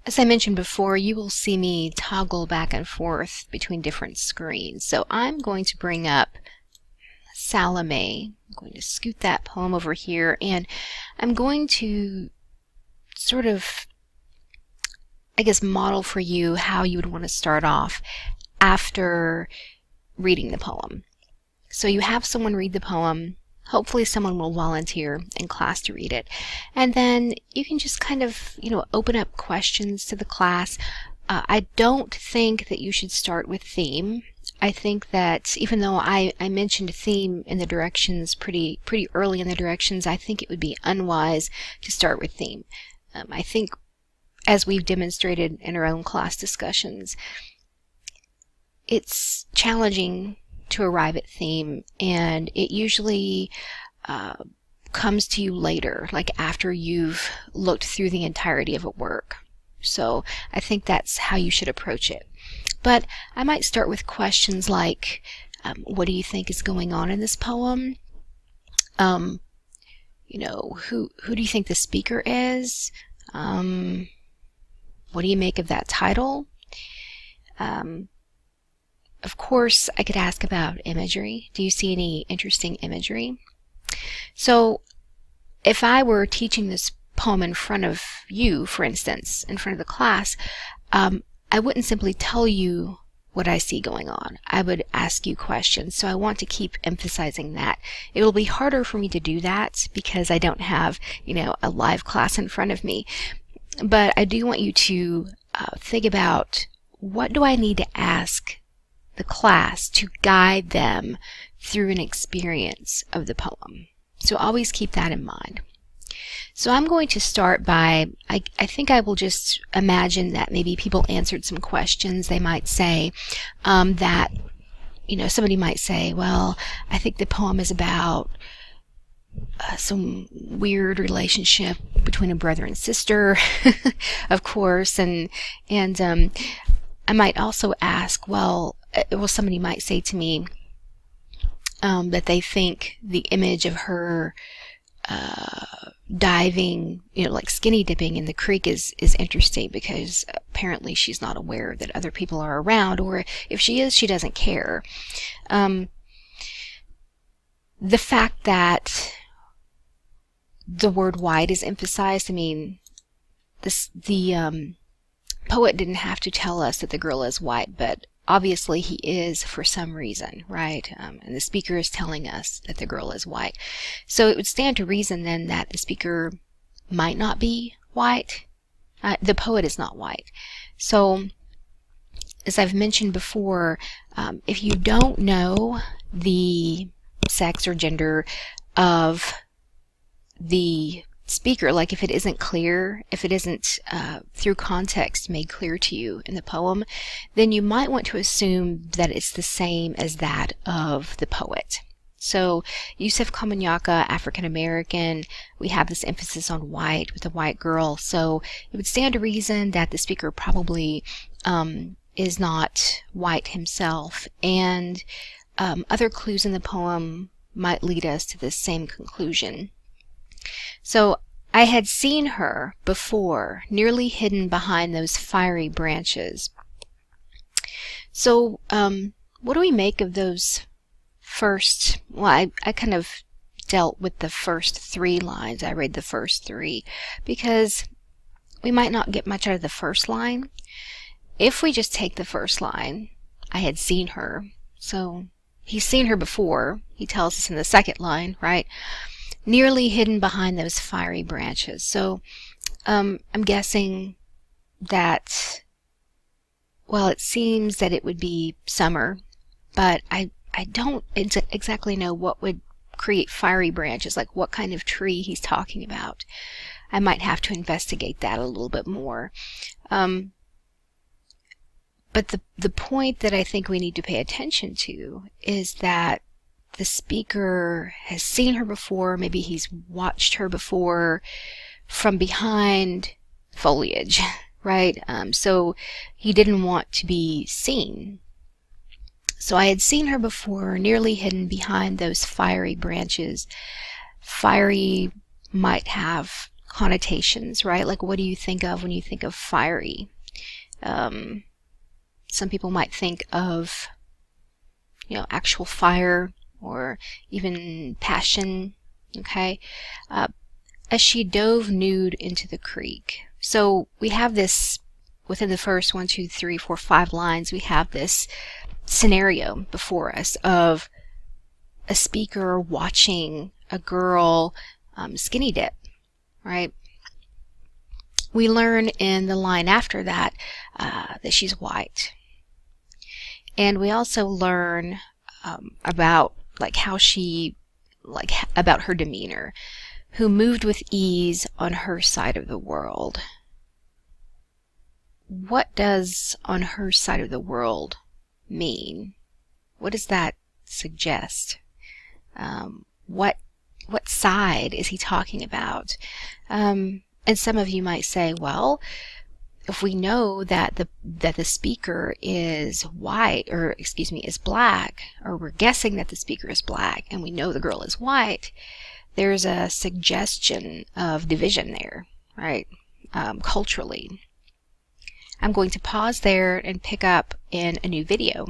As I mentioned before, you will see me toggle back and forth between different screens. So I'm going to bring up Salome. I'm going to scoot that poem over here, and I'm going to sort of, I guess, model for you how you would want to start off after reading the poem. So you have someone read the poem. Hopefully someone will volunteer in class to read it. And then you can just kind of, open up questions to the class. I don't think that you should start with theme. I think that even though I mentioned theme in the directions pretty early in the directions, I think it would be unwise to start with theme. I think, as we've demonstrated in our own class discussions, it's challenging to arrive at theme, and it usually comes to you later, like after you've looked through the entirety of a work. So I think that's how you should approach it. But I might start with questions like, what do you think is going on in this poem? Who do you think the speaker is? What do you make of that title? Of course, I could ask about imagery. Do you see any interesting imagery? So if I were teaching this poem in front of you, for instance, in front of the class, I wouldn't simply tell you what I see going on. I would ask you questions. So I want to keep emphasizing that. It will be harder for me to do that because I don't have, a live class in front of me. But I do want you to think about, what do I need to ask the class to guide them through an experience of the poem? So always keep that in mind. So I'm going to start by, I think I will just imagine that maybe people answered some questions. They might say that, somebody might say, well, I think the poem is about some weird relationship between a brother and sister, of course, and I might also ask, somebody might say to me that they think the image of her diving, like skinny dipping in the creek is interesting because apparently she's not aware that other people are around, or if she is, she doesn't care. The fact that the word white is emphasized, the poet didn't have to tell us that the girl is white, but obviously he is for some reason, right? And the speaker is telling us that the girl is white. So it would stand to reason then that the speaker might not be white. The poet is not white. So, as I've mentioned before, if you don't know the sex or gender of the speaker, like if it isn't clear, if it isn't through context made clear to you in the poem, then you might want to assume that it's the same as that of the poet. So Yusef Komunyakaa, African American, we have this emphasis on white with a white girl, so it would stand to reason that the speaker probably is not white himself, and other clues in the poem might lead us to the same conclusion. So I had seen her before, nearly hidden behind those fiery branches. So what do we make of those first? Well, I kind of dealt with the first 3 lines. I read the first 3 because we might not get much out of the first line. If we just take the first line, I had seen her. So he's seen her before. He tells us in the second line, right? Nearly hidden behind those fiery branches. So I'm guessing that, it seems that it would be summer, but I don't exactly know what would create fiery branches, like what kind of tree he's talking about. I might have to investigate that a little bit more. But the point that I think we need to pay attention to is that the speaker has seen her before, maybe he's watched her before from behind foliage, right? So he didn't want to be seen. So I had seen her before, nearly hidden behind those fiery branches. Fiery might have connotations, right? Like, what do you think of when you think of fiery? Some people might think of, actual fire or even passion, okay? As she dove nude into the creek. So we have this, within the first 1, 2, 3, 4, 5 lines, we have this scenario before us of a speaker watching a girl skinny dip, right? We learn in the line after that that she's white. And we also learn about how she, about her demeanor, who moved with ease on her side of the world. What does on her side of the world mean? What does that suggest? What side is he talking about? And some of you might say, well, if we know that the speaker is white, or excuse me, is black, or we're guessing that the speaker is black, and we know the girl is white, there's a suggestion of division there, right? Culturally. I'm going to pause there and pick up in a new video.